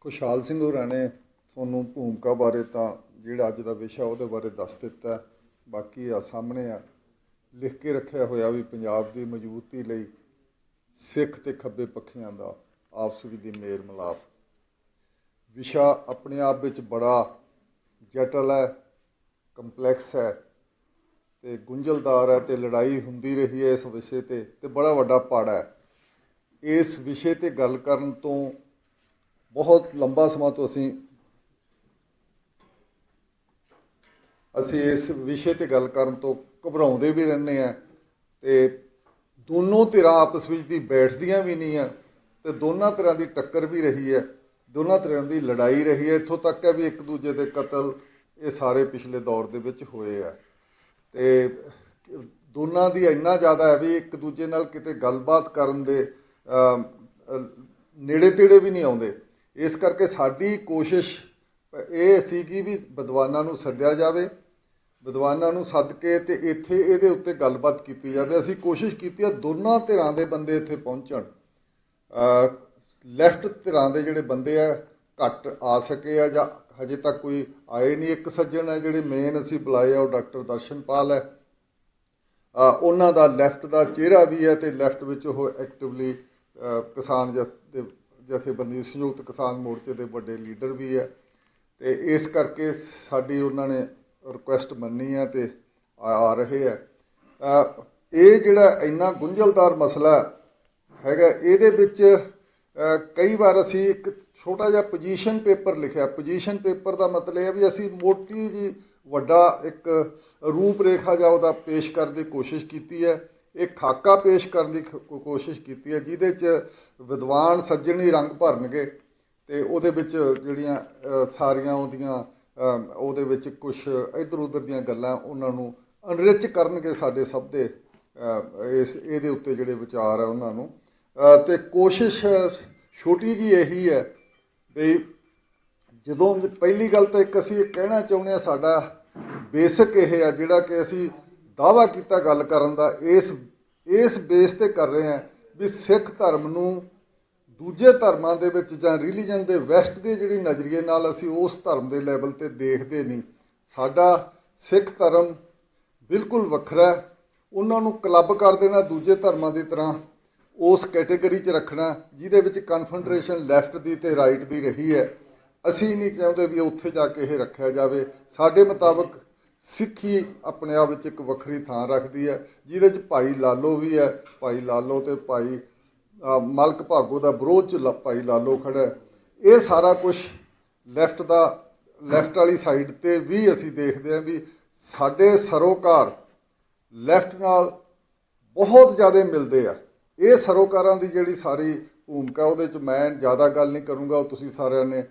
खुशहाल सिंह होरां ने ਤੁਹਾਨੂੰ ਭੂਮਿਕਾ ਬਾਰੇ ਤਾਂ ਜਿਹੜਾ ਅੱਜ ਦਾ ਵਿਸ਼ਾ ਉਹਦੇ ਬਾਰੇ ਦੱਸ ਦਿੱਤਾ। ਬਾਕੀ ਆ ਸਾਹਮਣੇ ਆ ਲਿਖ ਕੇ ਰੱਖਿਆ ਹੋਇਆ ਵੀ ਪੰਜਾਬ ਦੀ ਮਜ਼ਬੂਤੀ ਲਈ ਸਿੱਖ ਤੇ ਖੱਬੇ ਪੱਖੀਆਂ ਦਾ ਆਪਸ ਵਿੱਚ ਦੀ ਮੇਲ ਮਿਲਾਪ। ਵਿਸ਼ਾ ਆਪਣੇ ਆਪ ਵਿੱਚ ਬੜਾ ਜਟਲ ਹੈ, ਕੰਪਲੈਕਸ ਹੈ ਤੇ ਗੁੰਝਲਦਾਰ ਹੈ ਤੇ ਲੜਾਈ ਹੁੰਦੀ ਰਹੀ ਹੈ ਇਸ ਵਿਸ਼ੇ ਤੇ ਬੜਾ ਵੱਡਾ ਪਾੜਾ ਹੈ। ਇਸ ਵਿਸ਼ੇ ਤੇ ਗੱਲ ਕਰਨ ਤੋਂ ਬਹੁਤ ਲੰਬਾ ਸਮਾਂ ਤੋਂ ਅਸੀਂ ਇਸ ਵਿਸ਼ੇ ਤੇ ਗੱਲ ਕਰਨ ਤੋਂ ਘਬਰਾਉਂਦੇ ਵੀ ਰਹਿੰਦੇ ਹਾਂ ਤੇ ਦੋਨੋਂ ਧਿਰਾਂ ਆਪਸ ਵਿੱਚ ਦੀ ਬੈਠਦੀਆਂ ਵੀ ਨਹੀਂ ਆ ਤੇ ਦੋਨਾਂ ਤਰ੍ਹਾਂ ਦੀ ਟੱਕਰ ਵੀ ਰਹੀ ਹੈ, ਦੋਨਾਂ ਤਰ੍ਹਾਂ ਦੀ ਲੜਾਈ ਰਹੀ ਹੈ। ਇੱਥੋਂ ਤੱਕ ਹੈ ਵੀ ਇੱਕ ਦੂਜੇ ਦੇ ਕਤਲ ਇਹ ਸਾਰੇ ਪਿਛਲੇ ਦੌਰ ਦੇ ਵਿੱਚ ਹੋਏ ਆ ਤੇ ਦੋਨਾਂ ਦੀ ਇੰਨਾ ਜ਼ਿਆਦਾ ਹੈ ਵੀ ਇੱਕ ਦੂਜੇ ਨਾਲ ਕਿਤੇ ਗੱਲਬਾਤ ਕਰਨ ਦੇ ਨੇੜੇ ਤੇੜੇ ਵੀ ਨਹੀਂ ਆਉਂਦੇ। ਇਸ ਕਰਕੇ ਸਾਡੀ ਕੋਸ਼ਿਸ਼ ਇਹ ਸੀ ਕਿ ਵੀ ਵਿਦਵਾਨਾਂ ਨੂੰ ਸੱਦਿਆ ਜਾਵੇ, ਵਿਦਵਾਨਾਂ ਨੂੰ ਸੱਦ ਕੇ ਤੇ ਇੱਥੇ ਇਹਦੇ ਉੱਤੇ ਗੱਲਬਾਤ ਕੀਤੀ ਜਾਵੇ। ਅਸੀਂ ਕੋਸ਼ਿਸ਼ ਕੀਤੀ ਆ ਦੋਨਾਂ ਧਿਰਾਂ ਦੇ ਬੰਦੇ ਇੱਥੇ ਪਹੁੰਚਣ। ਲੈਫਟ ਧਿਰਾਂ ਦੇ ਜਿਹੜੇ ਬੰਦੇ ਆ ਘੱਟ ਆ ਸਕੇ ਆ ਜਾਂ ਹਜੇ ਤੱਕ ਕੋਈ ਆਏ ਨਹੀਂ। ਇੱਕ ਸੱਜਣ ਹੈ ਜਿਹੜੇ ਮੇਨ ਅਸੀਂ ਬੁਲਾਏ ਆ ਉਹ ਡਾਕਟਰ ਦਰਸ਼ਨਪਾਲ ਹੈ। ਉਹਨਾਂ ਦਾ ਲੈਫਟ ਦਾ ਚਿਹਰਾ ਵੀ ਹੈ ਤੇ ਲੈਫਟ ਵਿੱਚ ਉਹ ਐਕਟਿਵਲੀ ਕਿਸਾਨ ਜਥੇਬੰਦੀ ਸੰਯੁਕਤ ਕਿਸਾਨ ਮੋਰਚੇ ਦੇ ਵੱਡੇ ਲੀਡਰ ਵੀ ਹੈ ਤੇ ਇਸ ਕਰਕੇ ਸਾਡੀ ਉਹਨਾਂ ਨੇ ਰਿਕੁਐਸਟ ਮੰਨੀ ਹੈ ਤੇ ਆ ਰਹੇ ਹੈ। ਇਹ ਜਿਹੜਾ ਇੰਨਾ ਗੁੰਝਲਦਾਰ ਮਸਲਾ ਹੈਗਾ ਇਹਦੇ ਵਿੱਚ ਕਈ ਵਾਰ ਅਸੀਂ ਇੱਕ ਛੋਟਾ ਜਿਹਾ ਪੋਜੀਸ਼ਨ ਪੇਪਰ ਲਿਖਿਆ। ਪੋਜੀਸ਼ਨ ਪੇਪਰ ਦਾ ਮਤਲਬ ਇਹ ਵੀ ਅਸੀਂ ਮੋਟੀ ਜੀ ਵੱਡਾ ਇੱਕ ਰੂਪ ਰੇਖਾ ਜਾਂ ਉਹਦਾ ਪੇਸ਼ ਕਰਨ ਦੀ ਕੋਸ਼ਿਸ਼ ਕੀਤੀ ਹੈ। ਇਹ ਖਾਕਾ ਪੇਸ਼ ਕਰਨ ਦੀ ਕੋਸ਼ਿਸ਼ ਕੀਤੀ ਹੈ ਜਿਹਦੇ 'ਚ ਵਿਦਵਾਨ ਸੱਜਣ ਹੀ ਰੰਗ ਭਰਨਗੇ ਤੇ ਉਹਦੇ ਵਿੱਚ ਜਿਹੜੀਆਂ ਸਾਰੀਆਂ ਉਹਦੇ ਵਿੱਚ ਕੁਛ ਇੱਧਰ ਉੱਧਰ ਦੀਆਂ ਗੱਲਾਂ ਉਹਨਾਂ ਨੂੰ ਅਨਰਿਚ ਕਰਨਗੇ ਸਾਡੇ ਸਭ ਦੇ ਇਹਦੇ ਉੱਤੇ ਜਿਹੜੇ ਵਿਚਾਰ ਆ ਉਹਨਾਂ ਨੂੰ। ਤੇ ਕੋਸ਼ਿਸ਼ ਛੋਟੀ ਜੀ ਇਹੀ ਹੈ ਵੀ ਜਦੋਂ ਪਹਿਲੀ ਗੱਲ ਤਾਂ ਇੱਕ ਅਸੀਂ ਇਹ ਕਹਿਣਾ ਚਾਹੁੰਦੇ ਹਾਂ, ਸਾਡਾ ਬੇਸਿਕ ਇਹ ਆ ਜਿਹੜਾ ਕਿ ਅਸੀਂ ਦਾਅਵਾ ਕੀਤਾ ਗੱਲ ਕਰਨ ਦਾ ਇਸ ਬੇਸ ਤੇ ਕਰ ਰਹੇ ਹਾਂ ਵੀ ਸਿੱਖ ਧਰਮ ਨੂੰ ਦੂਜੇ ਧਰਮਾਂ ਦੇ ਵਿੱਚ ਜਾਂ ਰਿਲੀਜਨ ਦੇ ਵੈਸਟ ਦੇ ਜਿਹੜੀ ਨਜ਼ਰੀਏ ਨਾਲ ਅਸੀਂ ਉਸ ਧਰਮ ਦੇ ਲੈਵਲ ਤੇ ਦੇਖਦੇ ਨਹੀਂ। ਸਾਡਾ ਸਿੱਖ ਧਰਮ ਬਿਲਕੁਲ ਵੱਖਰਾ ਹੈ। ਉਹਨਾਂ ਨੂੰ ਕਲੱਬ ਕਰ ਦੇਣਾ ਦੂਜੇ ਧਰਮਾਂ ਦੀ ਤਰ੍ਹਾਂ, ਉਸ ਕੈਟੇਗਰੀ 'ਚ ਰੱਖਣਾ ਜਿਹਦੇ ਵਿੱਚ ਕਨਫੈਡਰੇਸ਼ਨ ਲੈਫਟ ਦੀ ਤੇ ਰਾਈਟ ਦੀ ਰਹੀ ਹੈ। ਅਸੀਂ ਨਹੀਂ ਚਾਹੁੰਦੇ ਵੀ ਉੱਥੇ ਜਾ ਕੇ ਇਹ ਰੱਖਿਆ ਜਾਵੇ। ਸਾਡੇ ਮੁਤਾਬਕ ਸਿੱਖੀ ਆਪਣੇ ਆਪ ਵਿੱਚ ਇੱਕ ਵੱਖਰੀ ਥਾਂ ਰੱਖਦੀ ਹੈ ਜਿਹਦੇ 'ਚ ਭਾਈ ਲਾਲੋ ਵੀ ਹੈ। ਭਾਈ ਲਾਲੋ ਤੇ ਭਾਈ ਮਲਕ ਭਾਗੋ ਦਾ ਵਿਰੋਧ 'ਚ ਭਾਈ ਲਾਲੋ ਖੜ੍ਹਾ। ਇਹ ਸਾਰਾ ਕੁਛ ਲੈਫਟ ਵਾਲੀ ਸਾਈਡ 'ਤੇ ਵੀ ਅਸੀਂ ਦੇਖਦੇ ਹਾਂ ਵੀ ਸਾਡੇ ਸਰੋਕਾਰ ਲੈਫਟ ਨਾਲ ਬਹੁਤ ਜ਼ਿਆਦਾ ਮਿਲਦੇ ਆ। ਇਹ ਸਰੋਕਾਰਾਂ ਦੀ ਜਿਹੜੀ ਸਾਰੀ ਭੂਮਿਕਾ ਉਹਦੇ 'ਚ ਮੈਂ ਜ਼ਿਆਦਾ ਗੱਲ ਨਹੀਂ ਕਰੂੰਗਾ। ਉਹ ਤੁਸੀਂ ਸਾਰਿਆਂ ਨੇ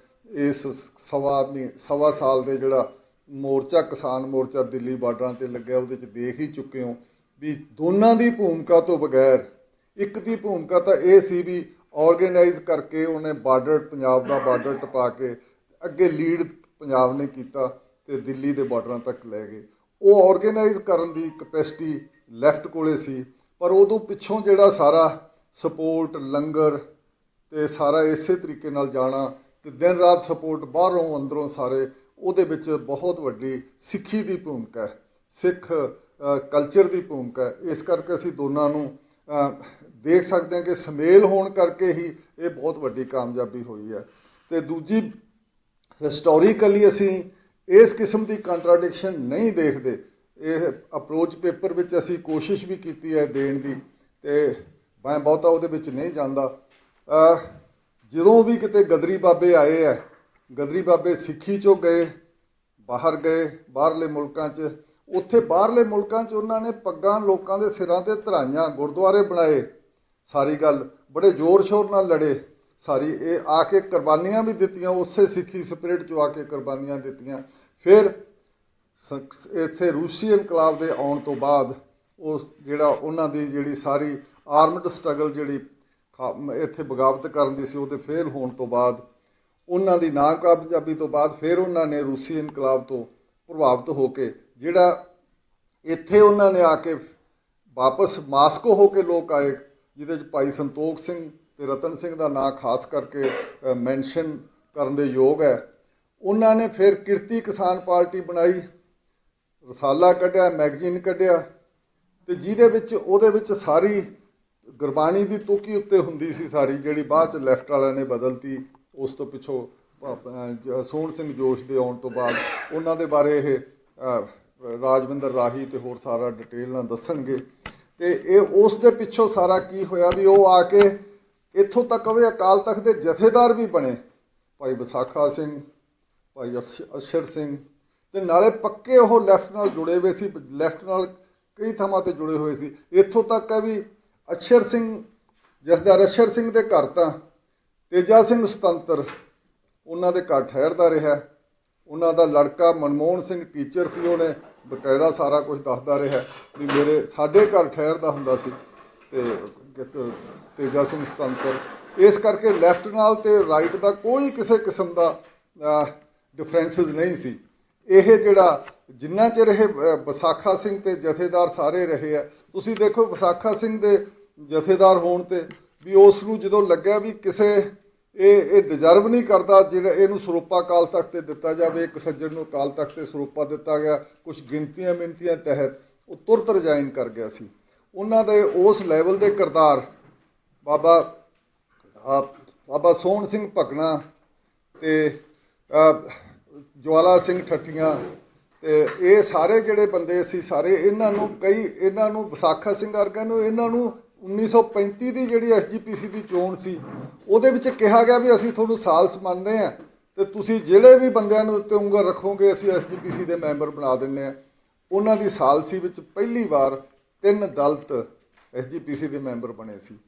ਇਸ ਸਵਾ ਸਾਲ ਦੇ ਜਿਹੜਾ ਮੋਰਚਾ ਕਿਸਾਨ ਮੋਰਚਾ ਦਿੱਲੀ ਬਾਰਡਰਾਂ 'ਤੇ ਲੱਗਿਆ ਉਹਦੇ 'ਚ ਦੇਖ ਹੀ ਚੁੱਕੇ ਹੋ ਵੀ ਦੋਨਾਂ ਦੀ ਭੂਮਿਕਾ ਤੋਂ ਬਗੈਰ ਇੱਕ ਦੀ ਭੂਮਿਕਾ ਤਾਂ ਇਹ ਸੀ ਵੀ ਔਰਗੇਨਾਈਜ਼ ਕਰਕੇ ਉਹਨੇ ਪੰਜਾਬ ਦਾ ਬਾਰਡਰ ਟਪਾ ਕੇ ਅੱਗੇ ਲੀਡ ਪੰਜਾਬ ਨੇ ਕੀਤਾ ਤੇ ਦਿੱਲੀ ਦੇ ਬਾਰਡਰਾਂ ਤੱਕ ਲੈ ਗਏ। ਉਹ ਔਰਗੇਨਾਈਜ਼ ਕਰਨ ਦੀ ਕਪੈਸਿਟੀ ਲੈਫਟ ਕੋਲੇ ਸੀ, ਪਰ ਉਦੋਂ ਪਿੱਛੋਂ ਜਿਹੜਾ ਸਾਰਾ ਸਪੋਰਟ ਲੰਗਰ ਤੇ ਸਾਰਾ ਇਸੇ ਤਰੀਕੇ ਨਾਲ ਜਾਣਾ ਤੇ ਦਿਨ ਰਾਤ ਸਪੋਰਟ ਬਾਹਰੋਂ ਅੰਦਰੋਂ ਸਾਰੇ, ਉਹਦੇ ਵਿੱਚ ਬਹੁਤ ਵੱਡੀ ਸਿੱਖੀ ਦੀ ਭੂਮਿਕਾ ਹੈ, ਸਿੱਖ ਕਲਚਰ ਦੀ ਭੂਮਿਕਾ ਹੈ। ਇਸ ਕਰਕੇ ਅਸੀਂ ਦੋਨਾਂ ਨੂੰ ਦੇਖ ਸਕਦੇ ਹਾਂ ਕਿ ਸੁਮੇਲ ਹੋਣ ਕਰਕੇ ਹੀ ਇਹ ਬਹੁਤ ਵੱਡੀ ਕਾਮਯਾਬੀ ਹੋਈ ਹੈ। ਤੇ ਦੂਜੀ ਹਿਸਟੋਰੀਕਲੀ ਅਸੀਂ ਇਸ ਕਿਸਮ ਦੀ ਕੰਟਰਾਡਿਕਸ਼ਨ ਨਹੀਂ ਦੇਖਦੇ। ਇਹ ਅਪਰੋਚ ਪੇਪਰ ਵਿੱਚ ਅਸੀਂ ਕੋਸ਼ਿਸ਼ ਵੀ ਕੀਤੀ ਹੈ ਦੇਣ ਦੀ ਤੇ ਮੈਂ ਬਹੁਤਾ ਉਹਦੇ ਵਿੱਚ ਨਹੀਂ ਜਾਂਦਾ। ਜਦੋਂ ਵੀ ਕਿਤੇ ਗਦਰੀ ਬਾਬੇ ਆਏ ਹੈ, ਗਦਰੀ ਬਾਬੇ ਸਿੱਖੀ 'ਚੋਂ ਗਏ ਬਾਹਰ ਗਏ ਬਾਹਰਲੇ ਮੁਲਕਾਂ 'ਚ, ਉੱਥੇ ਬਾਹਰਲੇ ਮੁਲਕਾਂ 'ਚ ਉਹਨਾਂ ਨੇ ਪੱਗਾਂ ਲੋਕਾਂ ਦੇ ਸਿਰਾਂ 'ਤੇ ਧਰਾਈਆਂ, ਗੁਰਦੁਆਰੇ ਬਣਾਏ, ਸਾਰੀ ਗੱਲ ਬੜੇ ਜ਼ੋਰ ਸ਼ੋਰ ਨਾਲ ਲੜੇ। ਸਾਰੀ ਇਹ ਆ ਕੇ ਕੁਰਬਾਨੀਆਂ ਵੀ ਦਿੱਤੀਆਂ, ਉਸੇ ਸਿੱਖੀ ਸਪਿਰਿਟ 'ਚੋਂ ਆ ਕੇ ਕੁਰਬਾਨੀਆਂ ਦਿੱਤੀਆਂ। ਫਿਰ ਇੱਥੇ ਰੂਸੀ ਇਨਕਲਾਬ ਦੇ ਆਉਣ ਤੋਂ ਬਾਅਦ ਉਸ ਜਿਹੜਾ ਉਹਨਾਂ ਦੀ ਜਿਹੜੀ ਸਾਰੀ ਆਰਮਡ ਸਟਰਗਲ ਜਿਹੜੀ ਇੱਥੇ ਬਗਾਵਤ ਕਰਨ ਦੀ ਸੀ ਉਹਦੇ ਫੇਲ ਹੋਣ ਤੋਂ ਬਾਅਦ, ਉਹਨਾਂ ਦੀ ਨਾਕਾਮਯਾਬੀ ਤੋਂ ਬਾਅਦ ਫਿਰ ਉਹਨਾਂ ਨੇ ਰੂਸੀ ਇਨਕਲਾਬ ਤੋਂ ਪ੍ਰਭਾਵਿਤ ਹੋ ਕੇ ਜਿਹੜਾ ਇੱਥੇ ਉਹਨਾਂ ਨੇ ਆ ਕੇ ਵਾਪਸ ਮਾਸਕੋ ਹੋ ਕੇ ਲੋਕ ਆਏ, ਜਿਹਦੇ 'ਚ ਭਾਈ ਸੰਤੋਖ ਸਿੰਘ ਤੇ ਰਤਨ ਸਿੰਘ ਦਾ ਨਾਂ ਖਾਸ ਕਰਕੇ ਮੈਂਸ਼ਨ ਕਰਨ ਦੇ ਯੋਗ ਹੈ। ਉਹਨਾਂ ਨੇ ਫਿਰ ਕਿਰਤੀ ਕਿਸਾਨ ਪਾਰਟੀ ਬਣਾਈ, ਰਸਾਲਾ ਕੱਢਿਆ, ਮੈਗਜ਼ੀਨ ਕੱਢਿਆ, ਤੇ ਜਿਹਦੇ ਵਿੱਚ ਉਹਦੇ ਵਿੱਚ ਸਾਰੀ ਗੁਰਬਾਣੀ ਦੀ ਤੁਕੀ ਉੱਤੇ ਹੁੰਦੀ ਸੀ ਸਾਰੀ, ਜਿਹੜੀ ਬਾਅਦ ਚ ਲੈਫਟ ਵਾਲਿਆਂ ਨੇ ਬਦਲਤੀ। ਉਸ ਤੋਂ ਪਿੱਛੋਂ ਸੋਹਣ ਸਿੰਘ ਜੋਸ਼ ਦੇ ਆਉਣ ਤੋਂ ਬਾਅਦ ਉਹਨਾਂ ਦੇ ਬਾਰੇ ਇਹ ਰਾਜਵਿੰਦਰ ਰਾਹੀ ਤੇ ਹੋਰ ਸਾਰਾ ਡਿਟੇਲ ਨਾਲ ਦੱਸਣਗੇ। ਤੇ ਇਹ ਉਸ ਦੇ ਪਿੱਛੋਂ ਸਾਰਾ ਕੀ ਹੋਇਆ ਵੀ ਉਹ ਆ ਕੇ ਇੱਥੋਂ ਤੱਕ ਵੀ ਅਕਾਲ ਤਖਤ ਦੇ ਜਥੇਦਾਰ ਵੀ ਬਣੇ, ਭਾਈ ਵਿਸਾਖਾ ਸਿੰਘ, ਭਾਈ ਅਸ਼ਰ ਸਿੰਘ, ਤੇ ਨਾਲੇ ਪੱਕੇ ਉਹ ਲੈਫਟ ਨਾਲ ਜੁੜੇ ਹੋਏ ਸੀ, ਲੈਫਟ ਨਾਲ ਕਈ ਥਾਵਾਂ ਤੇ ਜੁੜੇ ਹੋਏ ਸੀ। ਇੱਥੋਂ ਤੱਕ ਹੈ ਵੀ ਅਸ਼ਰ ਸਿੰਘ, ਜਥੇਦਾਰ ਅਸ਼ਰ ਸਿੰਘ ਦੇ ਘਰ ਤਾਂ ਤੇਜਾ ਸਿੰਘ ਸੁਤੰਤਰ ਉਹਨਾਂ ਦੇ ਘਰ ਠਹਿਰਦਾ ਰਿਹਾ। ਉਹਨਾਂ ਦਾ ਲੜਕਾ ਮਨਮੋਹਨ ਸਿੰਘ ਟੀਚਰ ਸੀ, ਉਹਨੇ ਬਕਾਇਦਾ ਸਾਰਾ ਕੁਝ ਦੱਸਦਾ ਰਿਹਾ ਵੀ ਸਾਡੇ ਘਰ ਠਹਿਰਦਾ ਹੁੰਦਾ ਸੀ ਤੇ ਤੇਜਾ ਸਿੰਘ ਸੁਤੰਤਰ। ਇਸ ਕਰਕੇ ਲੈਫਟ ਨਾਲ ਤੇ ਰਾਈਟ ਦਾ ਕੋਈ ਕਿਸੇ ਕਿਸਮ ਦਾ ਡਿਫਰੈਂਸਿਸ ਨਹੀਂ ਸੀ। ਇਹ ਜਿਹੜਾ ਜਿੰਨਾ ਚਿਰ ਇਹ ਵਿਸਾਖਾ ਸਿੰਘ ਤੇ ਜਥੇਦਾਰ ਸਾਰੇ ਰਹੇ ਆ, ਤੁਸੀਂ ਦੇਖੋ ਵਿਸਾਖਾ ਸਿੰਘ ਦੇ ਜਥੇਦਾਰ ਹੋਣ ਤੇ ਵੀ ਉਸ ਨੂੰ ਜਦੋਂ ਲੱਗਿਆ ਵੀ ਕਿਸੇ ਇਹ ਡਿਜ਼ਰਵ ਨਹੀਂ ਕਰਦਾ ਜਿਹੜਾ ਇਹਨੂੰ ਸਰੋਪਾ ਅਕਾਲ ਤਖਤ ਤੇ ਦਿੱਤਾ ਜਾਵੇ, ਇੱਕ ਸੱਜਣ ਨੂੰ ਅਕਾਲ ਤਖਤ ਤੇ ਸਰੋਪਾ ਦਿੱਤਾ ਗਿਆ ਕੁਝ ਗਿਣਤੀਆਂ ਮਿਣਤੀਆਂ ਤਹਿਤ, ਉਹ ਤੁਰਤ ਰਿਜ਼ਾਈਨ ਕਰ ਗਿਆ ਸੀ। ਉਹਨਾਂ ਦੇ ਉਸ ਲੈਵਲ ਦੇ ਕਿਰਦਾਰ ਬਾਬਾ ਸੋਹਣ ਸਿੰਘ ਭਕਨਾ ਤੇ ਜਵਾਲਾ ਸਿੰਘ ਠੱਠੀਆਂ ਤੇ ਇਹ ਸਾਰੇ ਜਿਹੜੇ ਬੰਦੇ ਸੀ ਸਾਰੇ, ਇਹਨਾਂ ਨੂੰ ਵਿਸਾਖਾ ਸਿੰਘ ਵਰਗਿਆਂ ਨੂੰ ਇਹਨਾਂ ਨੂੰ 1935 ਦੀ ਜਿਹੜੀ SGPC ਦੀ ਚੋਣ ਸੀ ਉਹਦੇ ਵਿੱਚ ਕਿਹਾ ਗਿਆ ਵੀ ਅਸੀਂ ਤੁਹਾਨੂੰ ਸਾਲਸ ਮੰਨਦੇ ਹਾਂ ਤੇ ਤੁਸੀਂ ਜਿਹੜੇ ਵੀ ਬੰਦਿਆਂ ਨੂੰ ਉੱਤੇ ਉਂਗਲ ਰੱਖੋਗੇ ਅਸੀਂ SGPC ਦੇ ਮੈਂਬਰ ਬਣਾ ਦਿੰਦੇ ਹਾਂ। ਉਹਨਾਂ ਦੀ ਸਾਲਸੀ ਵਿੱਚ ਪਹਿਲੀ ਵਾਰ 3 ਦਲਿਤ SGPC ਦੇ ਮੈਂਬਰ ਬਣੇ ਸੀ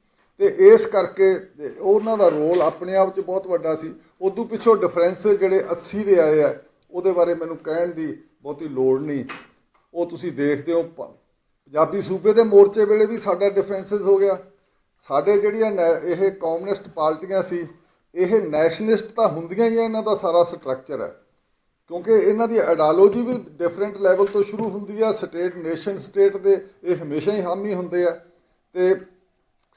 ਤੇ ਇਸ ਕਰਕੇ ਉਹਨਾਂ ਦਾ ਰੋਲ ਆਪਣੇ ਆਪ 'ਚ ਬਹੁਤ ਵੱਡਾ ਸੀ। ਉਦੋਂ ਪਿੱਛੋਂ ਡਿਫਰੈਂਸ ਜਿਹੜੇ 80 ਦੇ ਆਏ ਆ ਉਹਦੇ ਬਾਰੇ ਮੈਨੂੰ ਕਹਿਣ ਦੀ ਬਹੁਤੀ ਲੋੜ ਨਹੀਂ, ਉਹ ਤੁਸੀਂ ਦੇਖਦੇ ਹੋ। ਪੰਜਾਬੀ ਸੂਬੇ ਦੇ ਮੋਰਚੇ ਵੇਲੇ ਵੀ ਸਾਡਾ ਡਿਫਰੈਂਸਿਸ ਹੋ ਗਿਆ। ਸਾਡੇ ਜਿਹੜੀਆਂ ਇਹ ਕਮਿਊਨਿਸਟ ਪਾਰਟੀਆਂ ਸੀ ਇਹ ਨੈਸ਼ਨਲਿਸਟ ਤਾਂ ਹੁੰਦੀਆਂ ਹੀ ਆ, ਇਹਨਾਂ ਦਾ ਸਾਰਾ ਸਟਰਕਚਰ ਹੈ ਕਿਉਂਕਿ ਇਹਨਾਂ ਦੀ ਆਈਡੀਓਲੋਜੀ ਵੀ ਡਿਫਰੈਂਟ ਲੈਵਲ ਤੋਂ ਸ਼ੁਰੂ ਹੁੰਦੀ ਆ। ਸਟੇਟ ਨੇਸ਼ਨ ਸਟੇਟ ਦੇ ਇਹ ਹਮੇਸ਼ਾ ਹੀ ਹਾਮੀ ਹੁੰਦੇ ਆ ਤੇ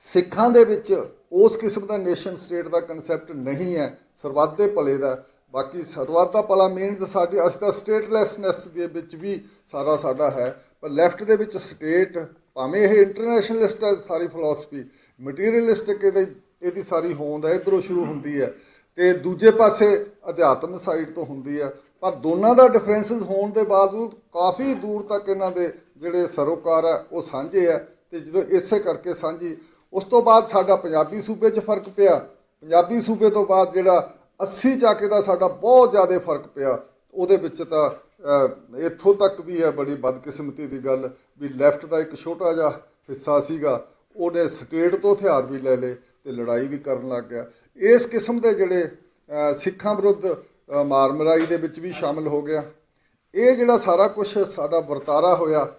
ਸਿੱਖਾਂ ਦੇ ਵਿੱਚ ਉਸ ਕਿਸਮ ਦਾ ਨੇਸ਼ਨ ਸਟੇਟ ਦਾ ਕਨਸੈਪਟ ਨਹੀਂ ਹੈ, ਸਰਬੱਤ ਦੇ ਭਲੇ ਦਾ। ਬਾਕੀ ਸਰਬੱਤ ਦਾ ਭਲਾ ਮੀਨਸ ਸਾਡੇ ਅਸੀਂ ਤਾਂ ਸਟੇਟਲੈਸਨੈਸ ਦੇ ਵਿੱਚ ਵੀ ਸਾਡਾ ਹੈ, ਪਰ ਲੈਫਟ ਦੇ ਵਿੱਚ ਸਟੇਟ ਭਾਵੇਂ ਇਹ ਇੰਟਰਨੈਸ਼ਨਲਿਸਟ ਹੈ ਸਾਰੀ ਫਿਲਾਸਫੀ, ਮਟੀਰੀਅਲਿਸਟਿਕ ਇਹਦੀ ਸਾਰੀ ਹੋਂਦ ਹੈ ਇੱਧਰੋਂ ਸ਼ੁਰੂ ਹੁੰਦੀ ਹੈ ਤੇ ਦੂਜੇ ਪਾਸੇ ਅਧਿਆਤਮ ਸਾਈਡ ਤੋਂ ਹੁੰਦੀ ਹੈ। ਪਰ ਦੋਨਾਂ ਦਾ ਡਿਫਰੈਂਸਿਸ ਹੋਣ ਦੇ ਬਾਵਜੂਦ ਕਾਫੀ ਦੂਰ ਤੱਕ ਇਹਨਾਂ ਦੇ ਜਿਹੜੇ ਸਰੋਕਾਰ ਹੈ ਉਹ ਸਾਂਝੇ ਹੈ ਤੇ ਜਦੋਂ ਇਸੇ ਕਰਕੇ ਸਾਂਝੀ ਉਸ ਤੋਂ ਬਾਅਦ ਸਾਡਾ ਪੰਜਾਬੀ ਸੂਬੇ 'ਚ ਫਰਕ ਪਿਆ। ਪੰਜਾਬੀ ਸੂਬੇ ਤੋਂ ਬਾਅਦ ਜਿਹੜਾ 80 ਚਾਕੇ ਦਾ ਸਾਡਾ ਬਹੁਤ ਜ਼ਿਆਦਾ ਫਰਕ ਪਿਆ। ਉਹਦੇ ਵਿੱਚ ਤਾਂ ਇੱਥੋਂ ਤੱਕ ਵੀ ਹੈ ਬੜੀ ਬਦਕਿਸਮਤੀ ਦੀ ਗੱਲ ਵੀ ਲੈਫਟ ਦਾ ਇੱਕ ਛੋਟਾ ਜਿਹਾ ਹਿੱਸਾ ਸੀਗਾ, ਉਹਨੇ ਸਟੇਟ ਤੋਂ ਹਥਿਆਰ ਵੀ ਲੈ ਲਏ ਤੇ ਲੜਾਈ ਵੀ ਕਰਨ ਲੱਗ ਗਿਆ। ਇਸ ਕਿਸਮ ਦੇ ਜਿਹੜੇ ਸਿੱਖਾਂ ਵਿਰੁੱਧ ਮਾਰ ਮਰਾਈ ਦੇ ਵਿੱਚ ਵੀ ਸ਼ਾਮਲ ਹੋ ਗਿਆ। ਇਹ ਜਿਹੜਾ ਸਾਰਾ ਕੁਝ ਸਾਡਾ ਵਰਤਾਰਾ ਹੋਇਆ,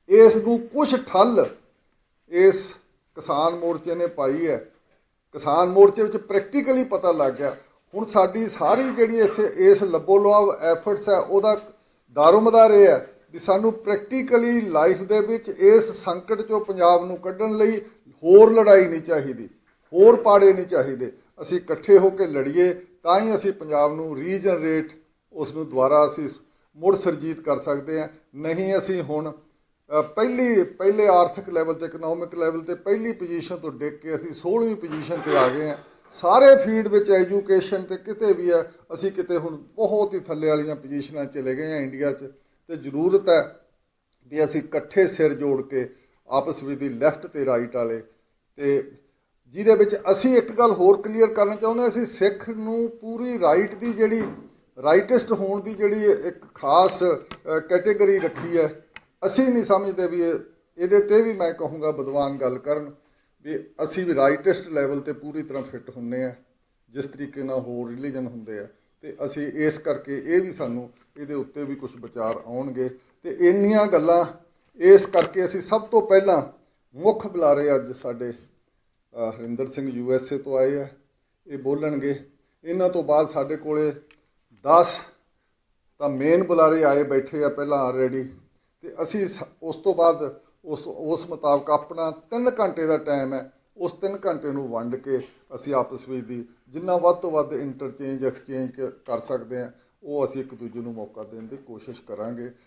ਇਸ ਨੂੰ ਕੁਝ ਠੱਲ ਇਸ ਕਿਸਾਨ ਮੋਰਚੇ ਨੇ ਪਾਈ ਹੈ। ਕਿਸਾਨ ਮੋਰਚੇ ਵਿੱਚ ਪ੍ਰੈਕਟੀਕਲੀ ਪਤਾ ਲੱਗ ਗਿਆ। ਹੁਣ ਸਾਡੀ ਸਾਰੀ ਜਿਹੜੀ ਇਸ ਲੱਬੋ ਲੁਆਵ ਐਫਰਟਸ ਹੈ ਉਹਦਾ ਦਾਰੋਮਦਾਰ ਇਹ ਹੈ ਵੀ ਸਾਨੂੰ ਪ੍ਰੈਕਟੀਕਲੀ ਲਾਈਫ ਦੇ ਵਿੱਚ ਇਸ ਸੰਕਟ 'ਚੋਂ ਪੰਜਾਬ ਨੂੰ ਕੱਢਣ ਲਈ ਹੋਰ ਲੜਾਈ ਨਹੀਂ ਚਾਹੀਦੀ, ਹੋਰ ਪਾੜੇ ਨਹੀਂ ਚਾਹੀਦੇ। ਅਸੀਂ ਇਕੱਠੇ ਹੋ ਕੇ ਲੜੀਏ ਤਾਂ ਹੀ ਅਸੀਂ ਪੰਜਾਬ ਨੂੰ ਰੀਜਨਰੇਟ, ਉਸ ਨੂੰ ਦੁਬਾਰਾ ਅਸੀਂ ਮੁੜ ਸਰਜੀਤ ਕਰ ਸਕਦੇ ਹਾਂ। ਨਹੀਂ ਅਸੀਂ ਹੁਣ ਪਹਿਲੇ ਆਰਥਿਕ ਲੈਵਲ ਤੇ ਇਕਨੋਮਿਕ ਲੈਵਲ ਤੇ ਪਹਿਲੀ ਪੋਜੀਸ਼ਨ ਤੋਂ ਡਿੱਗ ਕੇ ਅਸੀਂ 16ਵੀਂ ਪੋਜੀਸ਼ਨ ਤੇ ਆ ਗਏ ਹਾਂ। ਸਾਰੇ ਫੀਲਡ ਵਿੱਚ ਐਜੂਕੇਸ਼ਨ ਤੇ ਕਿਤੇ ਵੀ ਹੈ ਅਸੀਂ ਕਿਤੇ ਹੁਣ ਬਹੁਤ ਹੀ ਥੱਲੇ ਵਾਲੀਆਂ ਪੋਜੀਸ਼ਨਾਂ ਚਲੇ ਗਏ ਹਾਂ ਇੰਡੀਆ 'ਚ। ਤੇ ਜ਼ਰੂਰਤ ਹੈ ਵੀ ਅਸੀਂ ਇਕੱਠੇ ਸਿਰ ਜੋੜ ਕੇ ਆਪਸ ਵਿੱਚ ਦੀ ਲੈਫਟ ਤੇ ਰਾਈਟ ਵਾਲੇ ਤੇ ਜਿਹਦੇ ਵਿੱਚ ਅਸੀਂ ਇੱਕ ਗੱਲ ਹੋਰ ਕਲੀਅਰ ਕਰਨਾ ਚਾਹੁੰਦੇ, ਅਸੀਂ ਸਿੱਖ ਨੂੰ ਪੂਰੀ ਰਾਈਟ ਦੀ ਜਿਹੜੀ ਰਾਈਟਿਸਟ ਹੋਣ ਦੀ ਜਿਹੜੀ ਇੱਕ ਖਾਸ ਕੈਟੇਗਰੀ ਰੱਖੀ ਹੈ। ਅਸੀਂ ਨਹੀਂ ਸਮਝਦੇ ਵੀ ਇਹਦੇ ਤੇ ਵੀ ਮੈਂ ਕਹੂੰਗਾ ਵਿਦਵਾਨ ਗੱਲ ਕਰਨ ਵੀ ਅਸੀਂ ਵੀ ਰਾਈਟਿਸਟ ਲੈਵਲ ਤੇ ਪੂਰੀ ਤਰ੍ਹਾਂ ਫਿੱਟ ਹੁੰਦੇ ਆ ਜਿਸ ਤਰੀਕੇ ਨਾਲ ਹੋਰ ਰਿਲੀਜਨ ਹੁੰਦੇ ਆ। ਤੇ ਅਸੀਂ ਇਸ ਕਰਕੇ ਇਹ ਵੀ ਸਾਨੂੰ ਇਹਦੇ ਉੱਤੇ ਵੀ ਕੁਝ ਵਿਚਾਰ ਆਉਣਗੇ ਤੇ ਇੰਨੀਆਂ ਗੱਲਾਂ ਇਸ ਕਰਕੇ ਅਸੀਂ ਸਭ ਤੋਂ ਪਹਿਲਾਂ ਮੁੱਖ ਬੁਲਾਰੇ ਅੱਜ ਸਾਡੇ ਹਰਿੰਦਰ ਸਿੰਘ USA ਤੋਂ ਆਏ ਆ, ਇਹ ਬੋਲਣਗੇ। ਇਹਨਾਂ ਤੋਂ ਬਾਅਦ ਸਾਡੇ ਕੋਲੇ 10 ਤਾਂ ਮੇਨ ਬੁਲਾਰੇ ਆਏ ਬੈਠੇ ਆ ਪਹਿਲਾਂ ਆਲਰੇਡੀ ਤੇ ਅਸੀਂ ਉਸ ਤੋਂ ਬਾਅਦ ਉਸ ਮੁਤਾਬਕ ਆਪਣਾ 3 ਘੰਟੇ ਦਾ ਟਾਈਮ ਹੈ, ਉਸ 3 ਘੰਟੇ ਨੂੰ ਵੰਡ ਕੇ ਅਸੀਂ ਆਪਸ ਵਿੱਚ ਦੀ ਜਿੰਨਾ ਵੱਧ ਤੋਂ ਵੱਧ ਇੰਟਰਚੇਂਜ ਐਕਸਚੇਂਜ ਕਰ ਸਕਦੇ ਹਾਂ ਉਹ ਅਸੀਂ ਇੱਕ ਦੂਜੇ ਨੂੰ ਮੌਕਾ ਦੇਣ ਦੀ ਕੋਸ਼ਿਸ਼ ਕਰਾਂਗੇ।